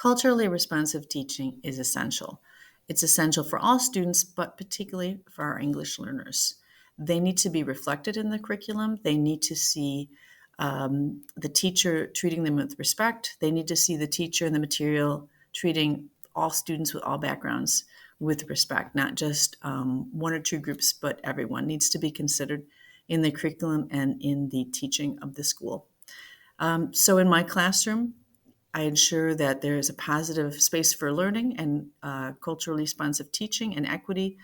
Culturally responsive teaching is essential. It's essential for all students, but particularly for our English learners. They need to be reflected in the curriculum. They need to see the teacher treating them with respect. They need to see the teacher and the material treating all students with all backgrounds with respect, not just one or two groups, but everyone needs to be considered in the curriculum and in the teaching of the school. So in my classroom, I ensure that there is a positive space for learning and culturally responsive teaching and equity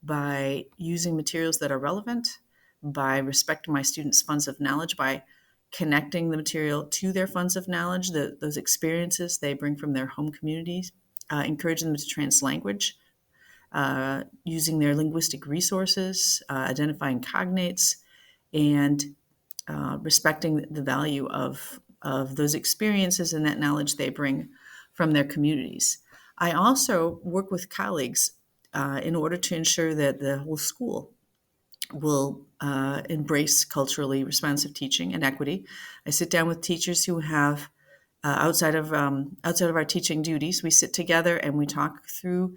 by using materials that are relevant, by respecting my students' funds of knowledge, by connecting the material to their funds of knowledge, those experiences they bring from their home communities, encouraging them to translanguage, using their linguistic resources, identifying cognates, and respecting the value of those experiences and that knowledge they bring from their communities. I also work with colleagues in order to ensure that the whole school will embrace culturally responsive teaching and equity. I sit down with teachers who have outside of our teaching duties. We sit together and we talk through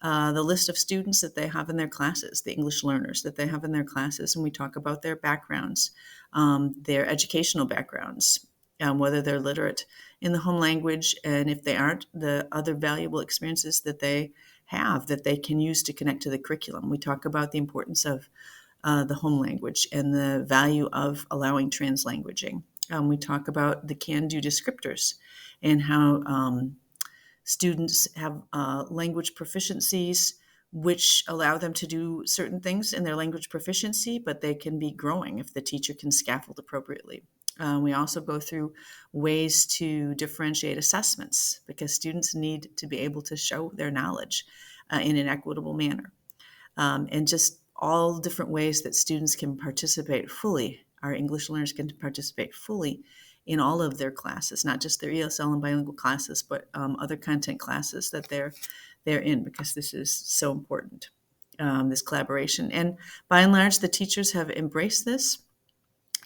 the list of students that they have in their classes, the English learners that they have in their classes, and we talk about their backgrounds, their educational backgrounds, whether they're literate in the home language, and if they aren't, the other valuable experiences that they have that they can use to connect to the curriculum. We talk about the importance of the home language and the value of allowing translanguaging. We talk about the can-do descriptors and how students have language proficiencies which allow them to do certain things in their language proficiency, but they can be growing if the teacher can scaffold appropriately. We also go through ways to differentiate assessments because students need to be able to show their knowledge in an equitable manner. And just all different ways that students can participate fully, our English learners can participate fully in all of their classes, not just their ESL and bilingual classes, but other content classes that they're in, because this is so important, this collaboration. And by and large, the teachers have embraced this,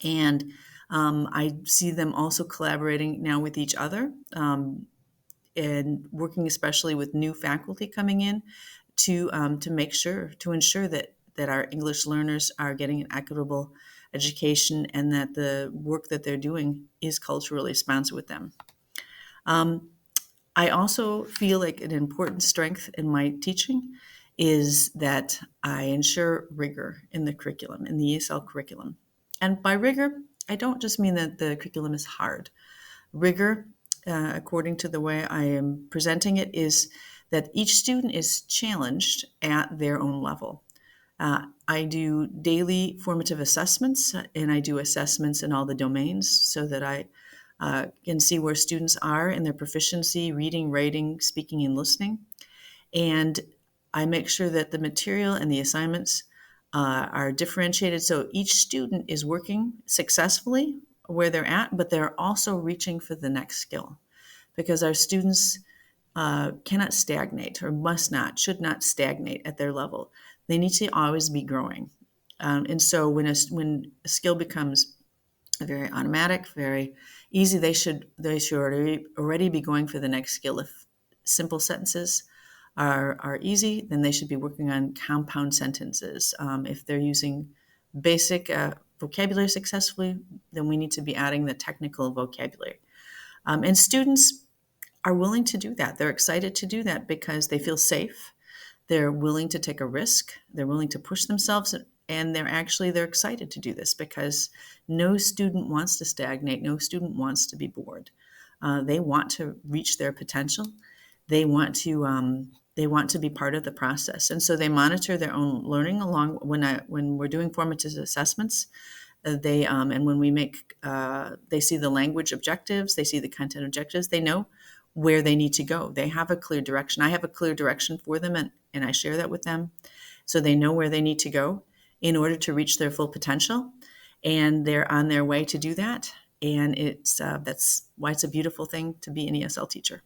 and I see them also collaborating now with each other and working especially with new faculty coming in to ensure that our English learners are getting an equitable education and that the work that they're doing is culturally responsive with them. I also feel like an important strength in my teaching is that I ensure rigor in the curriculum, in the ESL curriculum. And by rigor, I don't just mean that the curriculum is hard. Rigor, according to the way I am presenting it, is that each student is challenged at their own level. I do daily formative assessments, and I do assessments in all the domains so that I can see where students are in their proficiency, reading, writing, speaking, and listening. And I make sure that the material and the assignments are differentiated so each student is working successfully where they're at, but they're also reaching for the next skill, because our students cannot stagnate, or should not stagnate at their level. They need to always be growing. And so when a skill becomes very automatic, very easy, they should already be going for the next skill. If simple sentences are easy, then they should be working on compound sentences. If they're using basic vocabulary successfully, then we need to be adding the technical vocabulary. And students are willing to do that. They're excited to do that because they feel safe. They're willing to take a risk. They're willing to push themselves, and they're excited to do this because no student wants to stagnate. No student wants to be bored. They want to reach their potential. They want to be part of the process, and so they monitor their own learning along when we're doing formative assessments. And when we make, they see the language objectives, they see the content objectives, they know where they need to go. They have a clear direction. I have a clear direction for them, and I share that with them so they know where they need to go in order to reach their full potential. And they're on their way to do that. And that's why it's a beautiful thing to be an ESL teacher.